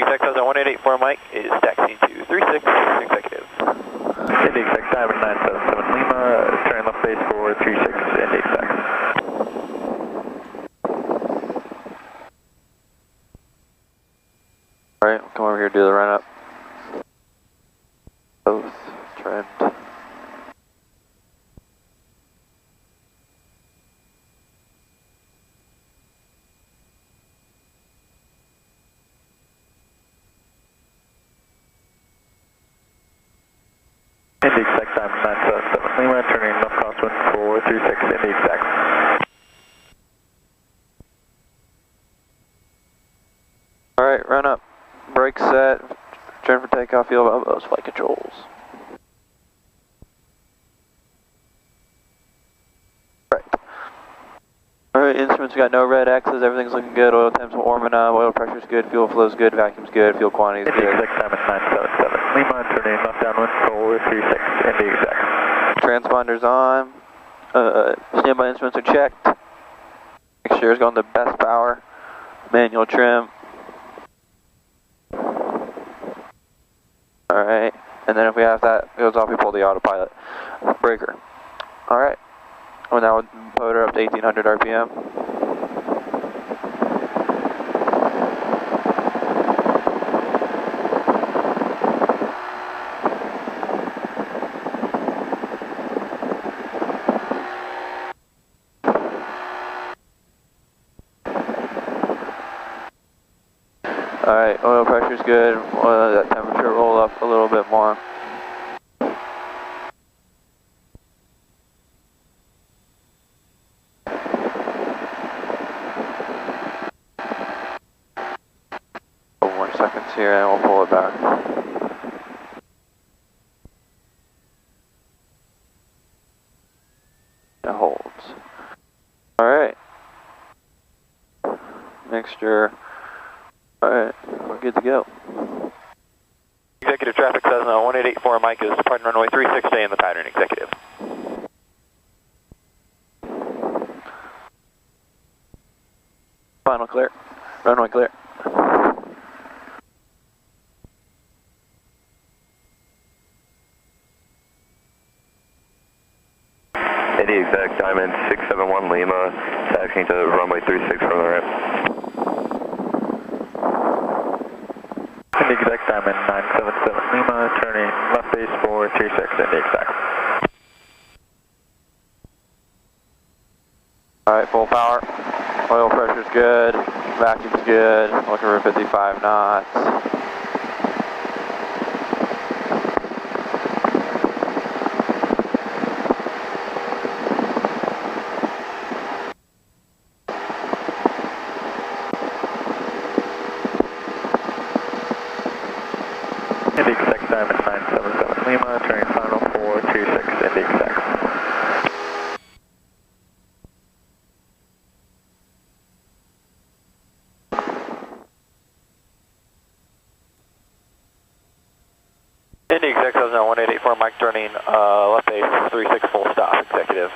Exec 1884 Mike is taxiing to 36 executive. Indy Exec Diamond 977 Lima, turn left base for 36 Indy Exec. Alright, come over here, do the run up. Both trimmed. Indy Exec Diamond 977 Lima, turning left crosswind for 36 Indy Exec. Alright, run up. Brake set. Turn for takeoff, field elbows, flight controls. Right. Alright, instruments got no red X's, everything's looking good, oil temps are warming up, oil pressure's good, fuel flow's good, vacuum's good, fuel quantity's Indy good. Exec Diamond 977 Lima, turning left downwind for 36 Indy Exec. Transponder's on. Standby instruments are checked. Make sure it's going to best power. Manual trim. Alright, and then if we have that goes off, we pull the autopilot breaker. Alright, well now we'll motor up to 1800 RPM. Alright, oil pressure's good, that temperature roll up a little bit more. Couple more seconds here and we'll pull it back. It holds. Alright. Mixture. Alright, we're good to go. Executive traffic Cessna 1884 Mike is departing runway 36, stay in the pattern, executive. Final clear. Runway clear. Indy Exec Diamond 671 Lima, taxiing to runway 36 from the ramp. Indy Exec Diamond 977 Lima, turning left base for 36 Indy Exec. Alright, full power. Oil pressure's good. Vacuum's good. Looking for 55 knots. Indy Exec Diamond 977 Lima, turning final for 26 Indy Exec. Indy Exec 1884 Mike turning left base 36 full stop, executive.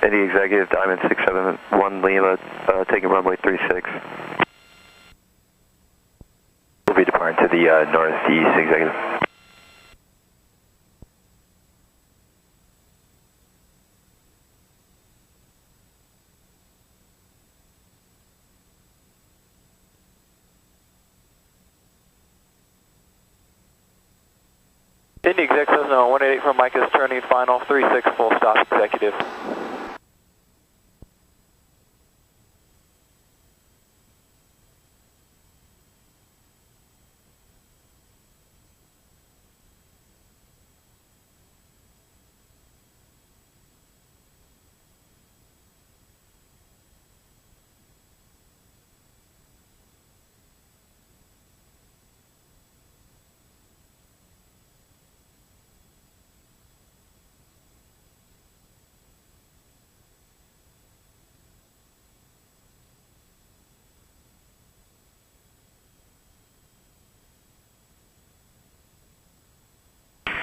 Indy Executive Diamond 671 Lima, taking runway 36. We'll be departing to the northeast, Executive. Indy Exec 1884 Mike is turning final 36 full stop, executive.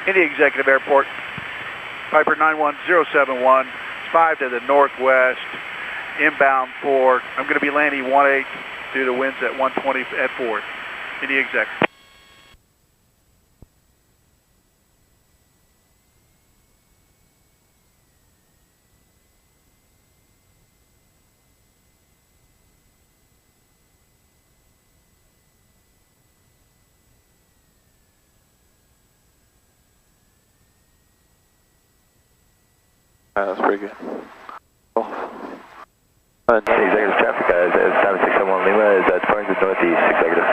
Indy Executive Airport, Piper 91071, 5 to the northwest, inbound for, I'm going to be landing 18 due to winds at 120 at 4. Indy Executive. That's pretty good. Cool. Executive traffic, is 7671 Lima, is departing to northeast, executive.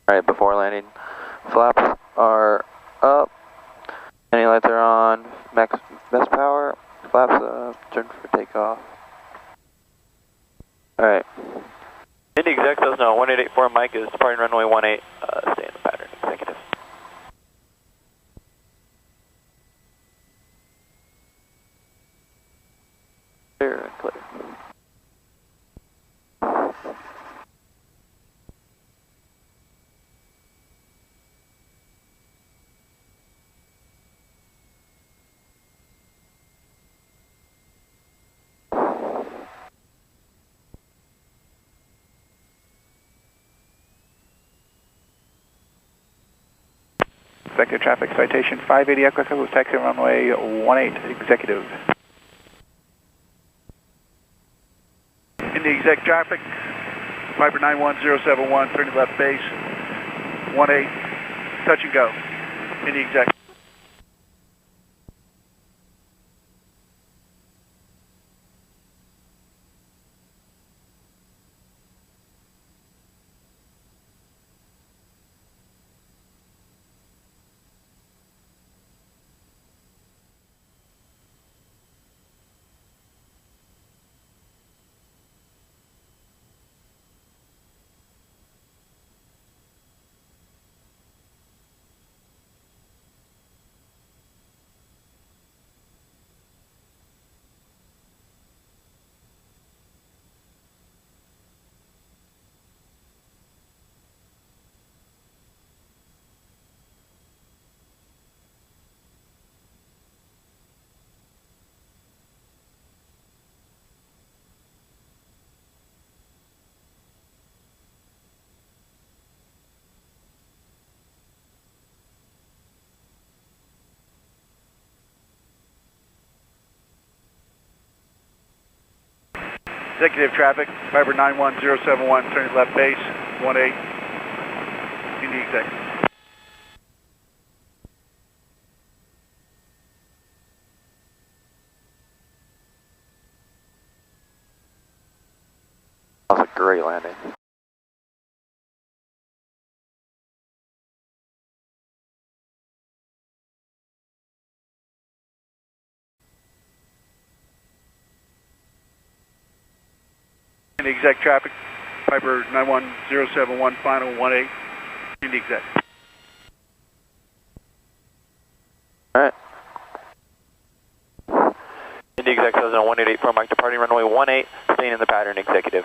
Alright, before landing, flaps are up, landing lights are on, max best power, flaps up, turn for takeoff. Alright. Indy Exec, Cessna 1884 Mike is departing runway 18, stay in the pattern, executive. Clear and clear. Executive traffic citation 580 Echo Echo, taxi runway 18, executive. Indy Exec traffic, Piper 91071, turning left base, 18, touch and go. Indy Exec. Executive traffic, Piper 91071, turning left base, 18, Indy Exec. That was a great landing. Indy Exec traffic, Piper 91071, final 18, Indy Exec. Alright. Indy Exec, Cessna 1884 Mike departing runway 18, staying in the pattern, executive.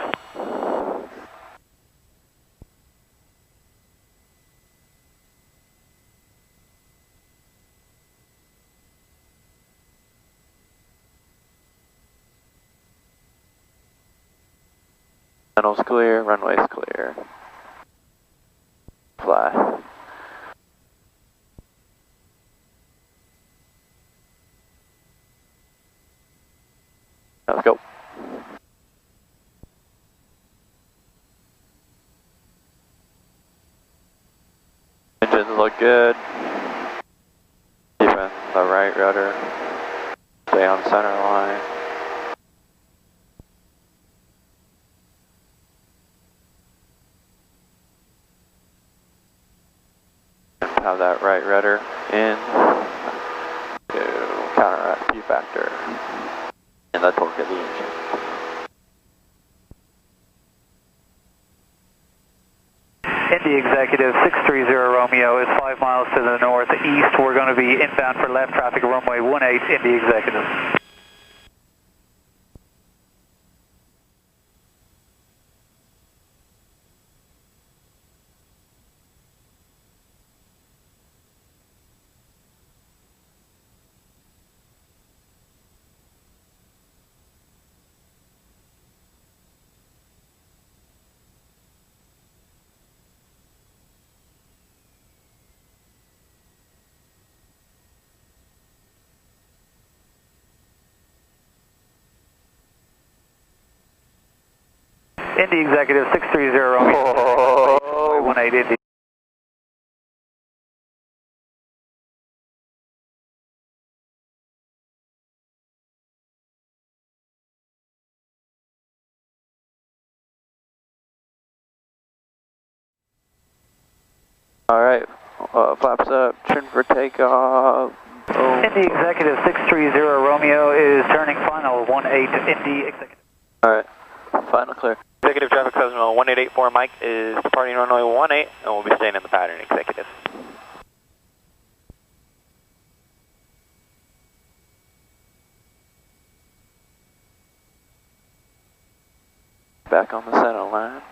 Tunnel's clear, runway's clear. Fly. Let's go. Engines look good. Keeping the right rudder. Stay on center line. Have that right rudder in to counteract P-factor and the torque of the engine. Indy Executive 630 Romeo is 5 miles to the northeast. We're going to be inbound for left traffic runway 18, Indy Executive. Indy Executive 630 Romeo. 18 Indy. Alright, flaps up, trim for takeoff. Oh. Indy Executive 630 Romeo is turning final 18 Indy Executive. Alright, final clear. Executive traffic Cessna 1884 Mike is departing runway 18 and will be staying in the pattern, executive. Back on the center line.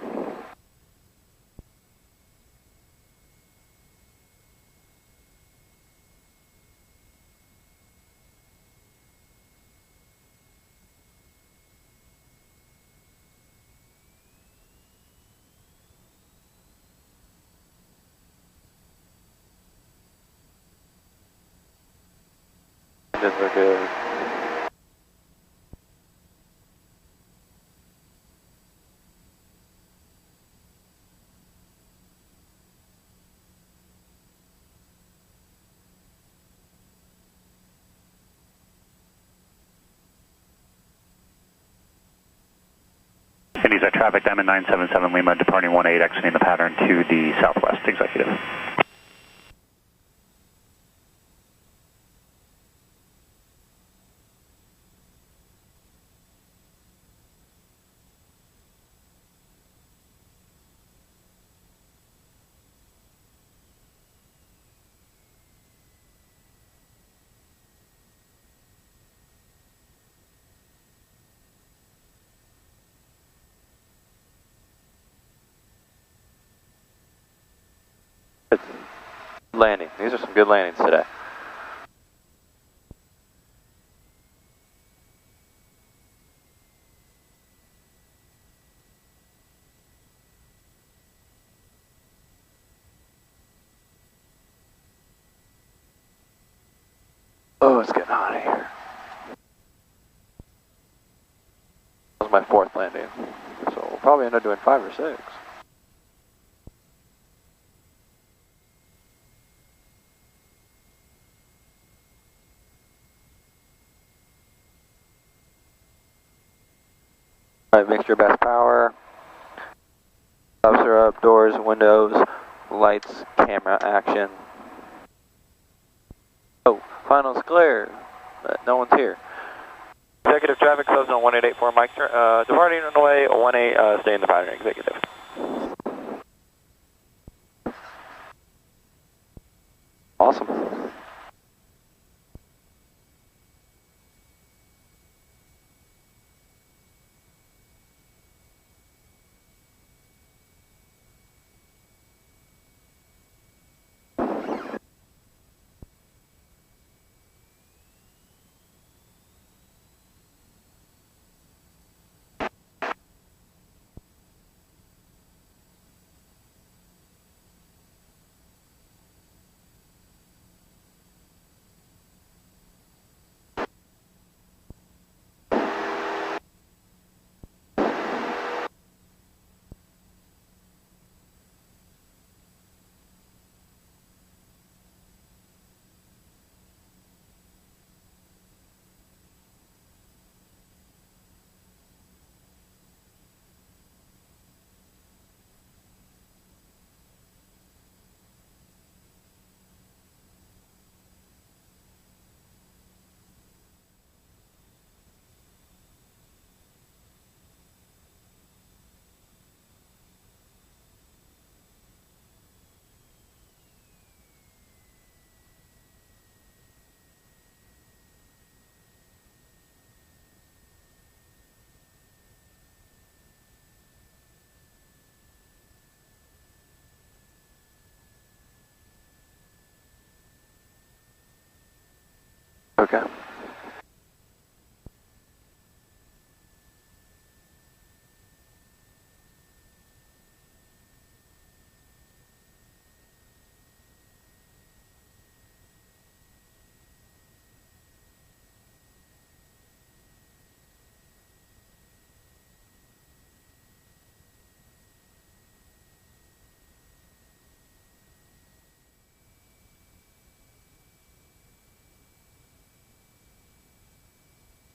We're good. Indy's at traffic, Diamond 977 Lima, departing 18, exiting the pattern to the southwest, executive. Landing. These are some good landings today. Oh, it's getting hot in here. That was my 4th landing. So we'll probably end up doing 5 or 6. Alright, make sure best power. Stops are up, doors, windows, lights, camera, action. Oh, final's clear, but no one's here. Executive traffic Cessna 1884 Mike, departing runway 18, stay in the pattern, executive. Awesome. Okay.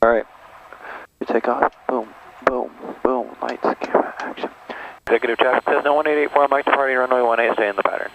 Alright. We take off. Boom, boom, boom. Lights, camera, action. Executive traffic Cessna 1884 Mike departing runway 18, stay in the pattern.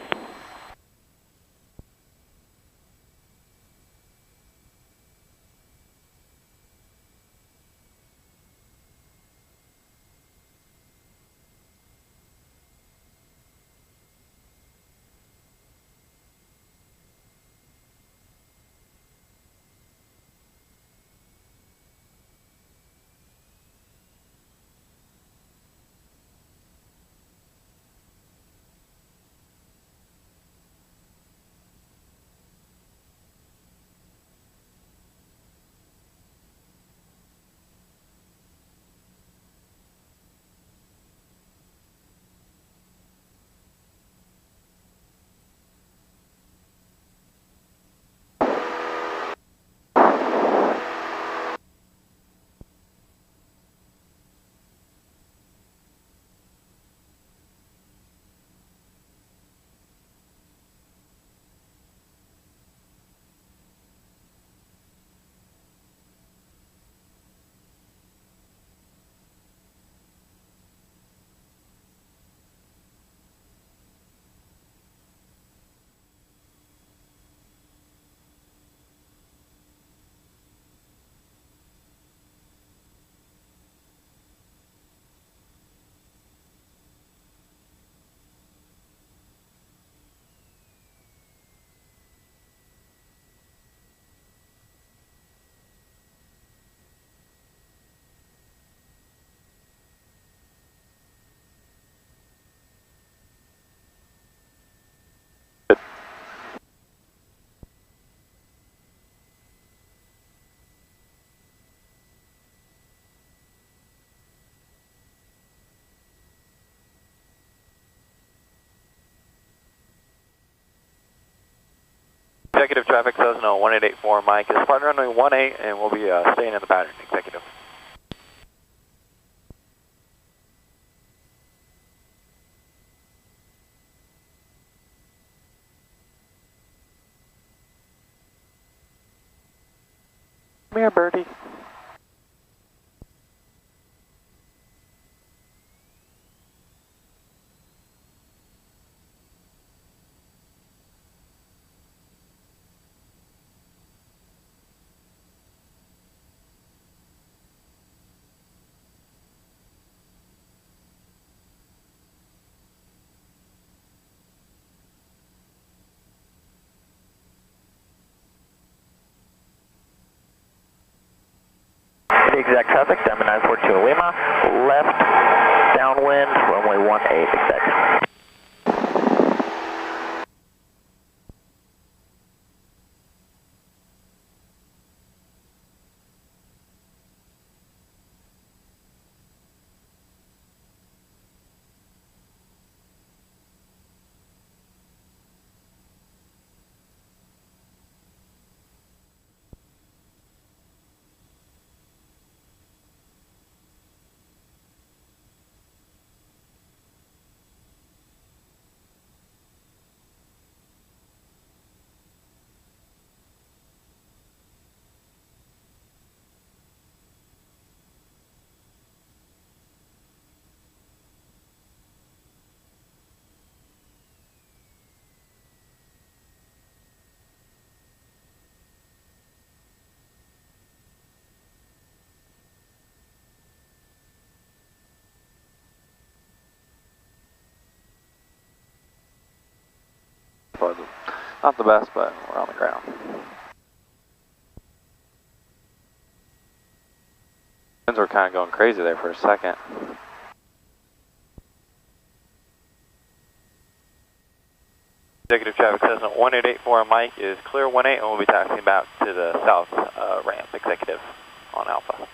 Executive traffic Cessna 1884 Mike is departing runway 18 and we'll be staying in the pattern. Executive. Come here, birdie. Exact traffic, Diamond 942 Lima, left, downwind, runway 18, exact. Not the best, but we're on the ground. Winds were kind of going crazy there for a second. Executive traffic Cessna 1884 Mike is clear 18 and we'll be taxiing back to the south ramp. Executive on Alpha.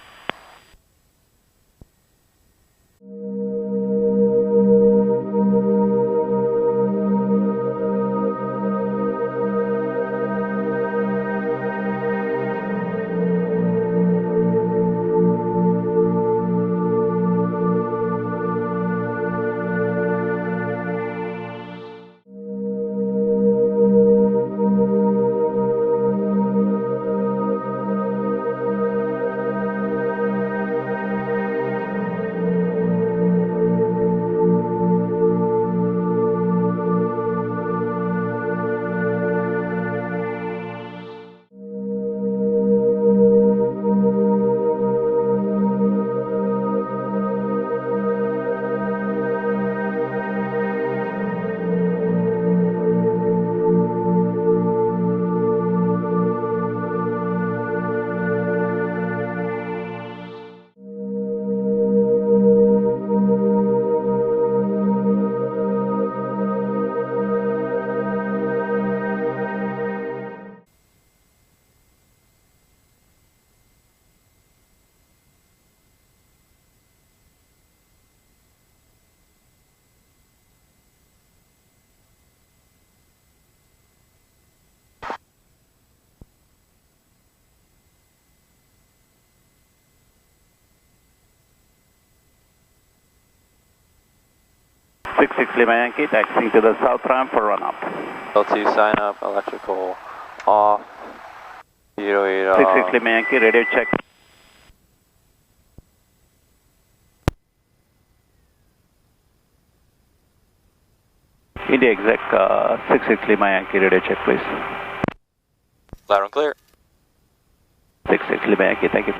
66 Lima Yankee, taxiing to the south ramp for run up. L2 sign up, electrical off, 08 off. 66 Lima Yankee, radio check. India exec, 66 Lima Yankee, radio check please. Loud and clear. 66 Lima Yankee, thank you.